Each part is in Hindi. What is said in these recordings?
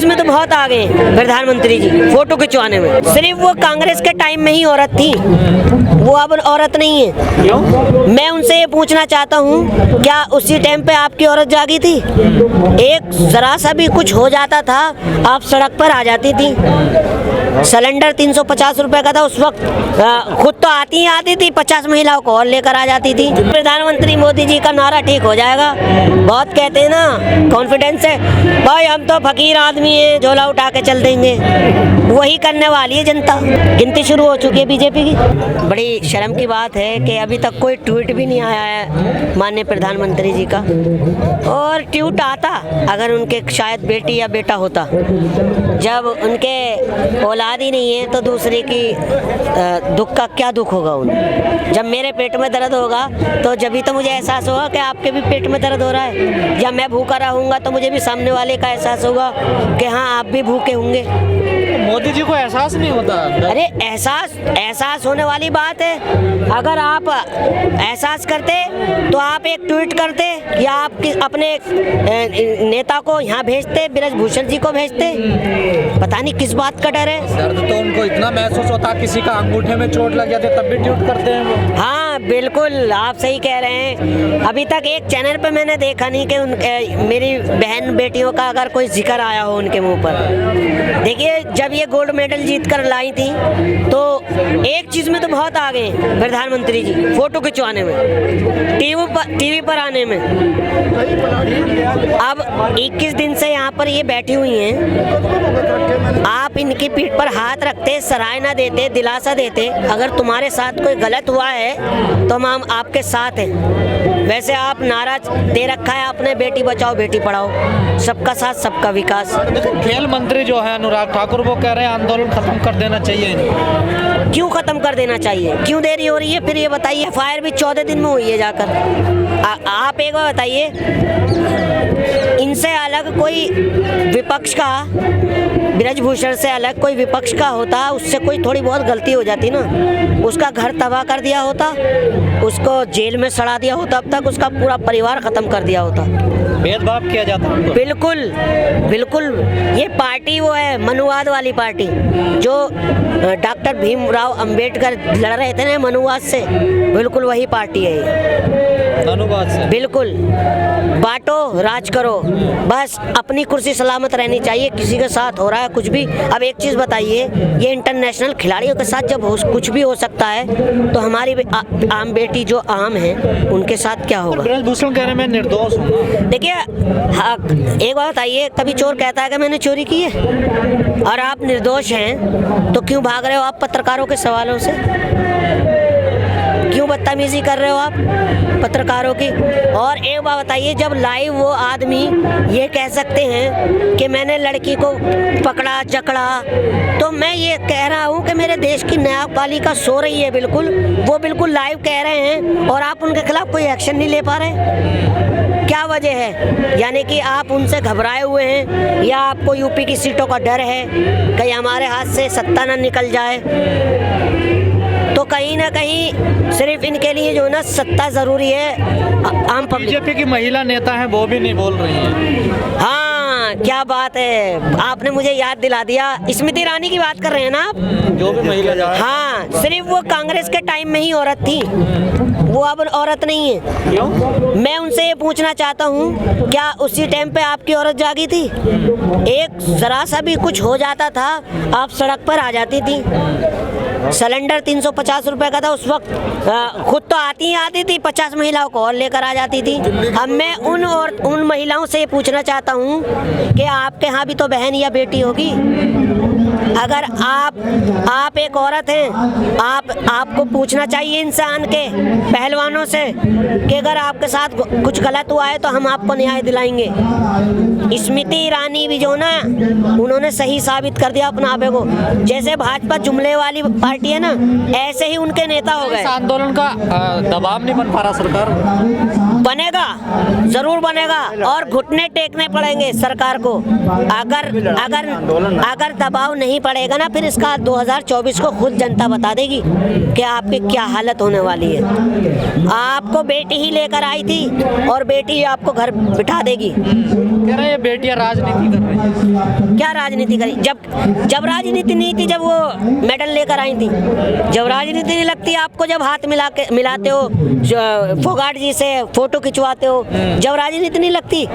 चीज में तो बहुत आगे हैं प्रधानमंत्री जी, फोटो खिंचवाने में। सिर्फ वो कांग्रेस के टाइम में ही औरत थी, वो अब औरत नहीं है। क्यों? मैं उनसे ये पूछना चाहता हूँ, क्या उसी टाइम पे आपकी औरत जागी थी? एक जरा सा भी कुछ हो जाता था, आप सड़क पर आ जाती थी। सिलेंडर 350 रुपए का था उस वक्त, खुद तो आती थी, 50 महिलाओं को और लेकर आ जाती थी। प्रधानमंत्री मोदी जी का नारा ठीक हो जाएगा। बहुत कहते हैं ना कॉन्फिडेंस है, भाई हम तो फकीर आदमी है, झोला उठा के चल देंगे। वही करने वाली है जनता। गिनती शुरू हो चुकी है बीजेपी की। बड़ी शर्म की बात है कि अभी तक कोई ट्वीट भी नहीं आया है माननीय प्रधानमंत्री जी का। और ट्वीट आता अगर उनके शायद बेटी या बेटा होता। जब उनके औलाद ही नहीं है तो दूसरे की दुख का क्या दुख होगा उन्हें। जब मेरे पेट में दर्द होगा तो जब भी तो मुझे एहसास होगा कि आपके भी पेट में दर्द हो रहा है। जब मैं भूखा रहूँगा तो मुझे भी सामने वाले का एहसास होगा कि हाँ आप भी भूखे होंगे। मोदी जी को एहसास नहीं होता? अरे एहसास होने वाली बात है। अगर आप एहसास करते तो आप एक ट्वीट करते या आप अपने नेता को यहाँ भेजते, ब्रजभूषण जी को भेजते। पता नहीं किस बात का डर है। दर्द तो उनको इतना महसूस होता, किसी का अंगूठे में चोट लग जाती तब भी ट्वीट करते हैं वो। हाँ बिल्कुल, आप सही कह रहे हैं। अभी तक एक चैनल पे मैंने देखा नहीं कि मेरी बहन बेटियों का अगर कोई जिक्र आया हो उनके मुंह पर। देखिए जब ये गोल्ड मेडल जीत कर लाई थी तो एक चीज में तो बहुत आगे हैं प्रधानमंत्री जी, फोटो खिंचवाने में, टीवी पर आने में। अब 21 दिन से यहाँ पर ये बैठी हुई हैं, आप इनकी पीठ पर हाथ रखते, सराहना देते, दिलासा देते। अगर तुम्हारे साथ कोई गलत हुआ है तो हम आपके साथ हैं। वैसे आप नाराज दे रखा है आपने, बेटी बचाओ बेटी पढ़ाओ, सबका साथ सबका विकास। खेल मंत्री जो है अनुराग ठाकुर वो कह रहे हैं आंदोलन खत्म कर देना चाहिए इन्हें। क्यों खत्म कर देना चाहिए? क्यों देरी हो रही है? फिर ये बताइए, फायर भी 14 दिन में हुई है जाकर। आप एक बार बताइए, इनसे अलग कोई विपक्ष का, ब्रजभूषण से अलग कोई विपक्ष का होता, उससे कोई थोड़ी बहुत गलती हो जाती ना, उसका घर तबाह कर दिया होता, उसको जेल में सड़ा दिया होता, अब तक उसका पूरा परिवार खत्म कर दिया होता। भेदभाव किया जाता है। बिल्कुल बिल्कुल, ये पार्टी वो है मनुवाद वाली पार्टी, जो डॉक्टर भीमराव अंबेडकर लड़ रहे थे ना मनुवाद से, बिल्कुल वही पार्टी है ये। धन्यवाद से बिल्कुल, बांटो राज करो, बस अपनी कुर्सी सलामत रहनी चाहिए। किसी के साथ हो रहा है कुछ भी। अब एक चीज़ बताइए, ये इंटरनेशनल खिलाड़ियों के साथ जब कुछ भी हो सकता है तो हमारी आम बेटी जो आम है उनके साथ क्या होगा? ब्रजभूषण कह रहे मैं निर्दोष हूँ। देखिए हाँ, एक बात बताइए, कभी चोर कहता है कि मैंने चोरी की है? और आप निर्दोष हैं तो क्यों भाग रहे हो आप पत्रकारों के सवालों से? क्यों बदतमीजी कर रहे हो आप पत्रकारों की? और एक बात बताइए, जब लाइव वो आदमी ये कह सकते हैं कि मैंने लड़की को पकड़ा जकड़ा, तो मैं ये कह रहा हूँ कि मेरे देश की न्यायपालिका सो रही है, बिल्कुल वो बिल्कुल लाइव कह रहे हैं और आप उनके खिलाफ कोई एक्शन नहीं ले पा रहे। क्या वजह है? यानी कि आप उनसे घबराए हुए हैं या आपको यूपी की सीटों का डर है, कहीं हमारे हाथ से सत्ता ना निकल जाए। तो कहीं ना कहीं सिर्फ इनके लिए जो ना सत्ता जरूरी है। आम पब्लिक, बीजेपी की महिला नेता है वो भी नहीं बोल रही है। हाँ क्या बात है, आपने मुझे याद दिला दिया। स्मृति ईरानी की बात कर रहे हैं ना आप? जो भी महिला हाँ, सिर्फ वो कांग्रेस के टाइम में ही औरत थी, वो अब औरत नहीं है। क्यों? मैं उनसे ये पूछना चाहता हूँ, क्या उसी टाइम पे आपकी औरत जागी थी? एक जरा सा भी कुछ हो जाता था, आप सड़क पर आ जाती थी। सिलेंडर 350 रुपए का था उस वक्त, खुद तो आती थी, 50 महिलाओं को और लेकर आ जाती थी। अब मैं उन महिलाओं से ये पूछना चाहता हूँ कि आपके यहाँ भी तो बहन या बेटी होगी। अगर आप एक औरत हैं, आपको पूछना चाहिए इंसान के पहलवानों से कि अगर आपके साथ कुछ गलत हुआ है तो हम आपको न्याय दिलाएंगे। स्मृति ईरानी भी जो ना, उन्होंने सही साबित कर दिया अपना आपे को। जैसे भाजपा जुमले वाली पार्टी है ना, ऐसे ही उनके नेता हो गए। आंदोलन का दबाव नहीं बन पा रहा सरकार? बनेगा, जरूर बनेगा, और घुटने टेकने पड़ेंगे सरकार को। अगर दबाव नहीं पड़ेगा ना, फिर इसका 2024 को खुद जनता बता देगी कि आपकी क्या हालत होने वाली है। आपको बेटी ही लेकर आई थी और बेटी आपको घर बिठा देगी। कह रहे हैं बेटियां राजनीति कर रही हैं। क्या राजनीति करी? जब राजनीति नहीं थी, जब वो मेडल लेकर आई थी, जब राजनीति नहीं लगती आपको, जब हाथ मिलाते हो फोगाट जी से फोटो खिंचवाते हो, जब राजनीति नहीं लगती,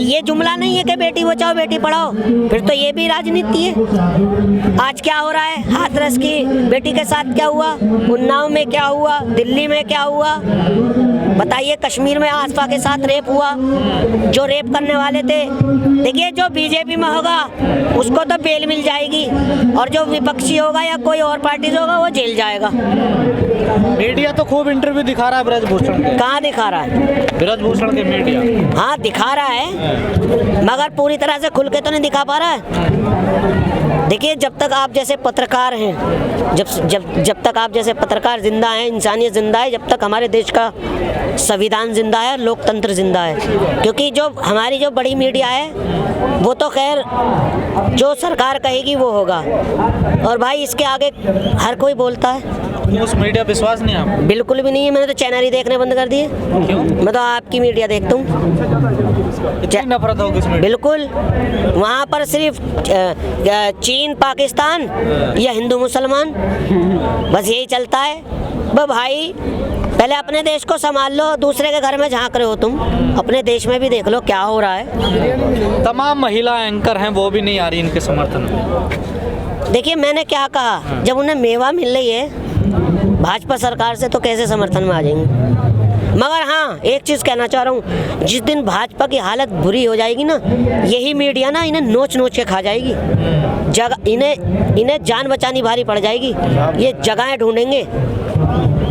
ये जुमला नहीं है कि बेटी बचाओ बेटी पढ़ाओ, फिर तो ये भी राजनीति है। आज क्या हो रहा है? हाथरस की बेटी के साथ क्या हुआ, उन्नाव में क्या हुआ, दिल्ली में क्या हुआ, बताइए। कश्मीर में आसफा के साथ रेप हुआ, जो रेप करने वाले थे। देखिए, जो बीजेपी में होगा उसको तो बेल मिल जाएगी, और जो विपक्षी होगा या कोई और पार्टी से होगा वो जेल जाएगा। मीडिया तो खूब इंटरव्यू दिखा रहा है ब्रजभूषण के। कहाँ दिखा रहा है? ब्रजभूषण के मीडिया हाँ दिखा रहा है, मगर पूरी तरह से खुल के तो नहीं दिखा पा रहा है। देखिए, जब तक आप जैसे पत्रकार हैं, जब तक आप जैसे पत्रकार जिंदा हैं, इंसानियत जिंदा है, जब तक हमारे देश का संविधान जिंदा है, लोकतंत्र जिंदा है। क्योंकि जो हमारी जो बड़ी मीडिया है वो तो खैर जो सरकार कहेगी वो होगा, और भाई इसके आगे हर कोई बोलता है। उस मीडिया विश्वास नहीं है आपको? बिल्कुल भी नहीं है, मैंने तो चैनल ही देखने बंद कर दिए। क्यों? मैं तो आपकी मीडिया देखता हूँ। इतनी नफरत होगी इस मीडिया? बिल्कुल, वहाँ पर सिर्फ चीन पाकिस्तान या हिंदू मुसलमान, बस यही चलता है। भाई पहले अपने देश को संभाल लो, दूसरे के घर में झांक रहे हो तुम, अपने देश में भी देख लो क्या हो रहा है। तमाम महिला एंकर हैं, वो भी नहीं आ रही इनके समर्थन में। देखिए, मैंने क्या कहा, जब उन्हें मेवा मिल रही है भाजपा सरकार से तो कैसे समर्थन में आ जाएंगे। मगर हाँ, एक चीज़ कहना चाह रहा हूँ, जिस दिन भाजपा की हालत बुरी हो जाएगी ना, यही मीडिया ना इन्हें नोच नोच के खा जाएगी। इन्हें जान बचानी भारी पड़ जाएगी, ये जगहें ढूंढेंगे।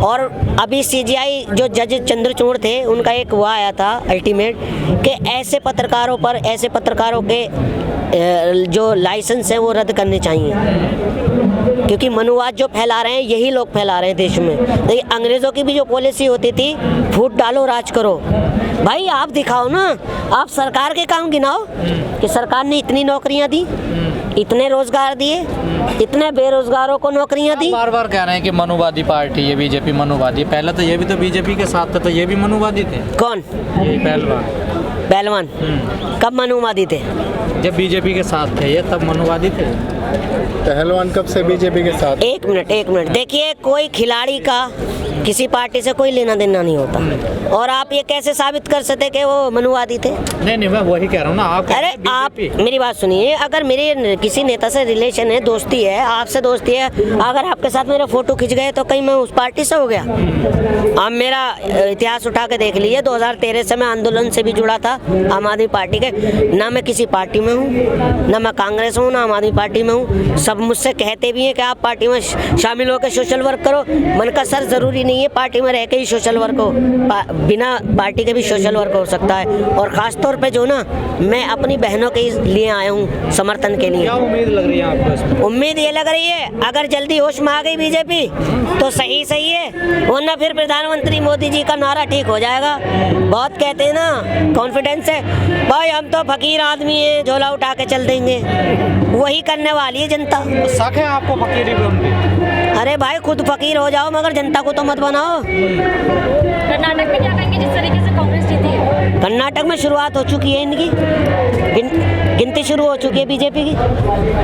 और अभी सीजीआई जो जज चंद्रचूड़ थे, उनका एक वो आया था अल्टीमेट कि ऐसे पत्रकारों के जो लाइसेंस हैं वो रद्द करने चाहिए, क्योंकि मनुवाद जो फैला रहे हैं यही लोग फैला रहे हैं देश में। देखिए, अंग्रेज़ों की भी जो पॉलिसी होती थी, फूट डालो राज करो, भाई आप दिखाओ ना, आप सरकार के काम गिनाओ कि सरकार ने इतनी नौकरियां दी, इतने रोजगार दिए, इतने बेरोजगारों को नौकरियां दी। बार बार कह रहे हैं कि मनुवादी पार्टी, ये बीजेपी मनुवादी। पहले तो ये भी तो बीजेपी के साथ थे, तो ये भी मनुवादी थे। कौन? ये पहलवान कब मनुवादी थे? जब बीजेपी के साथ थे ये, तब मनुवादी थे। पहलवान कब से बीजेपी के साथ? एक मिनट देखिए, कोई खिलाड़ी का किसी पार्टी से कोई लेना देना नहीं होता, और आप ये कैसे साबित कर सकते कि वो मनुवादी थे? नहीं, मैं वही कह रहा हूँ ना। अरे आप मेरी बात सुनिए, अगर मेरे किसी नेता से रिलेशन है, दोस्ती है, आपसे दोस्ती है, अगर आपके साथ मेरे फोटो खिंच गए तो कहीं मैं उस पार्टी से हो गया? आप मेरा इतिहास उठा के देख लीजिए, 2013 से मैं आंदोलन से भी जुड़ा था, आम आदमी पार्टी के। ना मैं किसी पार्टी में हूँ, ना मैं कांग्रेस हूँ, ना आम आदमी पार्टी में हूँ। सब मुझसे कहते भी हैं कि आप पार्टी में शामिल होकर सोशल वर्क करो। मन का सर जरूरी नहीं है पार्टी में रह के ही सोशल वर्क हो, बिना पार्टी के भी सोशल वर्क हो सकता है। और खास तौर पे जो ना, मैं अपनी बहनों के लिए आया हूँ समर्थन के लिए। क्या उम्मीद लग रही है आपको इसमें? उम्मीद ये लग रही है, अगर जल्दी होश में आ गई बीजेपी तो सही है, वरना फिर प्रधानमंत्री मोदी जी का नारा ठीक हो जाएगा। बहुत कहते हैं ना कॉन्फिडेंस है, भाई हम तो फकीर आदमी है, झोला उठा के चल देंगे, वही करने वाली है जनता। शक है आपको फकीरी पे उनकी? अरे भाई, खुद फकीर हो जाओ, मगर जनता को तो मत बनाओ। कर्नाटक में क्या कहेंगे जिस तरीके से कांग्रेस जीती है? कर्नाटक में शुरुआत हो चुकी है इनकी, गिनती शुरू हो चुकी है बीजेपी की,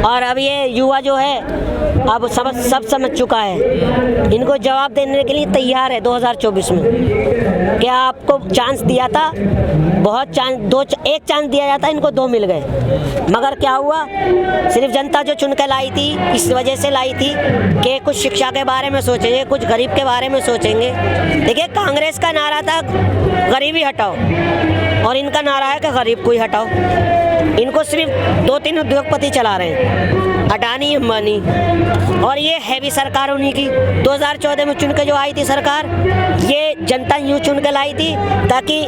और अब ये युवा जो है अब सब समझ चुका है, इनको जवाब देने के लिए तैयार है 2024 में। क्या आपको चांस दिया था, बहुत चांस, एक चांस दिया जाता, इनको 2 मिल गए। मगर क्या हुआ, सिर्फ जनता जो चुन के लाई थी, इस वजह से लाई थी कि कुछ शिक्षा के बारे में सोचेंगे, कुछ गरीब के बारे में सोचेंगे। देखिए, कांग्रेस का नारा था गरीबी हटाओ, और इनका नारा है कि गरीब को ही हटाओ। इनको सिर्फ 2-3 उद्योगपति चला रहे हैं, अडानी, अंबानी, और ये है भी सरकार उन्हीं की। 2014 में चुन के जो आई थी सरकार, ये जनता यूँ चुन के लाई थी ताकि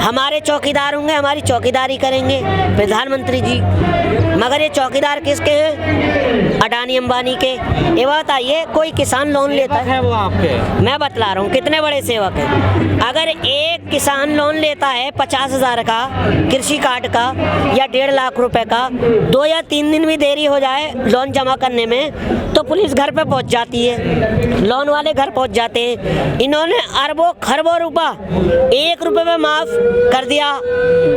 हमारे चौकीदार होंगे, हमारी चौकीदारी करेंगे प्रधानमंत्री जी। मगर ये चौकीदार किसके हैं? अडानी अंबानी के। ये बताइए, कोई किसान लोन लेता है? वो आपके, मैं बतला रहा हूँ कितने बड़े सेवक हैं। अगर एक किसान लोन लेता है 50,000 का कृषि कार्ड का या 1.5 लाख रुपए का, 2 या 3 दिन भी देरी हो जाए लोन जमा करने में तो पुलिस घर पे पहुंच जाती है, लोन वाले घर पहुंच जाते हैं। इन्होंने अरबों खरबों रुपया 1 रुपए में माफ कर दिया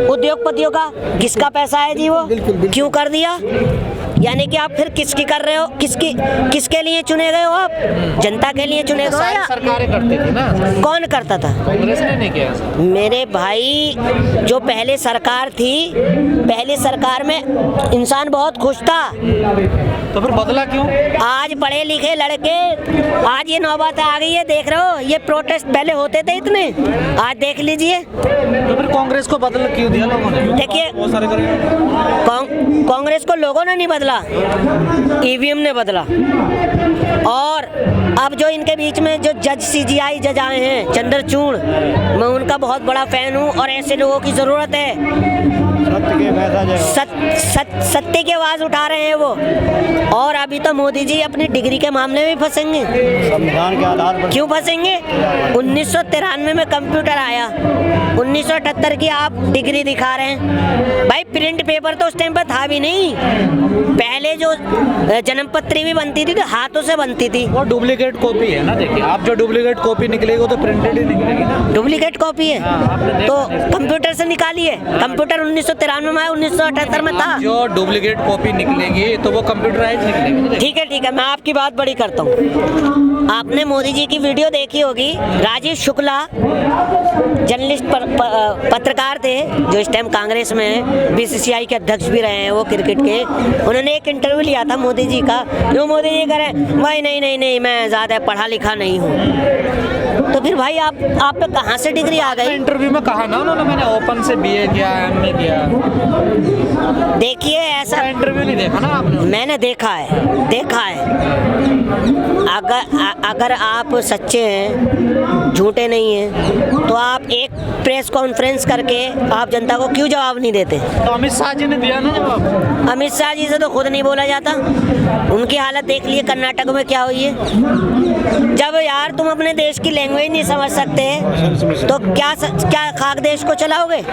उद्योगपतियों का, किसका पैसा है जी वो? क्यों कर दिया? यानी कि आप फिर किसकी कर रहे हो, किसके लिए चुने गए हो आप? जनता के लिए चुने गए हो सारी या सरकारें करती थी ना, कौन करता था? कांग्रेस ने नहीं किया ऐसा। मेरे भाई, जो पहले सरकार थी, पहले सरकार में इंसान बहुत खुश था। तो फिर बदला क्यों? आज पढ़े लिखे लड़के, आज ये नौबत आ गई है, देख रहे हो ये प्रोटेस्ट पहले होते थे इतने, आज देख लीजिए। तो फिर कांग्रेस को बदला क्यों दिया लोगों ने? देखिए, बहुत सारे कांग्रेस को लोगों ने नहीं बदला, ईवीएम ने बदला। और अब जो इनके बीच में जो जज सीजीआई जज आए हैं, चंद्रचूड़, मैं उनका बहुत बड़ा फैन हूँ और ऐसे लोगों की जरूरत है। सत्य की आवाज उठा रहे हैं वो। और अभी तो मोदी जी अपनी डिग्री के मामले में फंसेंगे। संविधान के आधार पर क्यों फंसेंगे? 1993 में कंप्यूटर आया, 1978 की आप डिग्री दिखा रहे हैं। भाई प्रिंट पेपर तो उस टाइम पर था भी नहीं। पहले जो जन्म पत्री भी बनती थी तो हाथों से बनती थी। वो डुप्लीकेट कॉपी है ना। देखिए, आप जो डुप्लीकेट कॉपी निकलेगी वो तो प्रिंटेड ही निकलेगी ना। डुप्लीकेट कॉपी है आपने देखा तो कंप्यूटर से निकालिए। कंप्यूटर 1993 में आया, 1978 में था। जो डुप्लीकेट कॉपी निकलेगी तो वो कंप्यूटराइज निकलेगी। ठीक है, मैं आपकी बात बड़ी करता हूँ। आपने मोदी जी की वीडियो देखी होगी। राजीव शुक्ला जर्नलिस्ट पत्रकार थे, जो इस टाइम कांग्रेस में है, बीसीसीआई के अध्यक्ष भी रहे हैं वो क्रिकेट के। उन्होंने एक इंटरव्यू लिया था मोदी जी का। जो मोदी जी कह रहे हैं भाई नहीं, मैं ज़्यादा पढ़ा लिखा नहीं हूँ। तो फिर भाई आप पे कहाँ से डिग्री आ गई? इंटरव्यू में कहा ना उन्होंने, मैंने ओपन से बीए किया, एमए किया। देखिए, ऐसा इंटरव्यू नहीं देखा ना आपने? मैंने देखा है। अगर आप सच्चे हैं, झूठे नहीं हैं, तो आप एक प्रेस कॉन्फ्रेंस करके आप जनता को क्यों जवाब नहीं देते? तो अमित शाह जी ने दिया ना जवाब। अमित शाह जी से तो खुद नहीं बोला जाता। उनकी हालत देख लिए कर्नाटक में क्या हुई है। जब यार तुम अपने देश की लैंग्वेज नहीं समझ सकते तो क्या खाक देश को चलाओगे? तो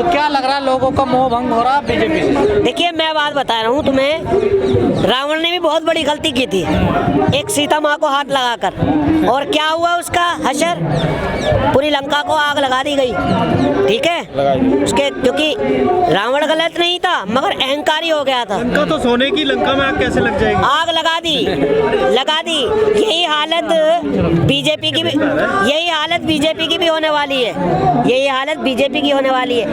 क्या लग रहा है लोगों का मोह भंग हो रहा है बीजेपी से? देखिए, मैं बात बता रहा हूँ तुम्हें। रावण ने भी बहुत बड़ी गलती की थी, एक सीता माँ को हाथ लगाकर। और क्या हुआ उसका हशर? पूरी लंका को आग लगा दी गई। ठीक है, उसके क्योंकि रावण गलत नहीं था, मगर अहंकारी हो गया था। लंका तो सोने की, लंका में आग कैसे लग जाएगी? आग लगा दी। यही हालत बीजेपी की भी होने वाली है।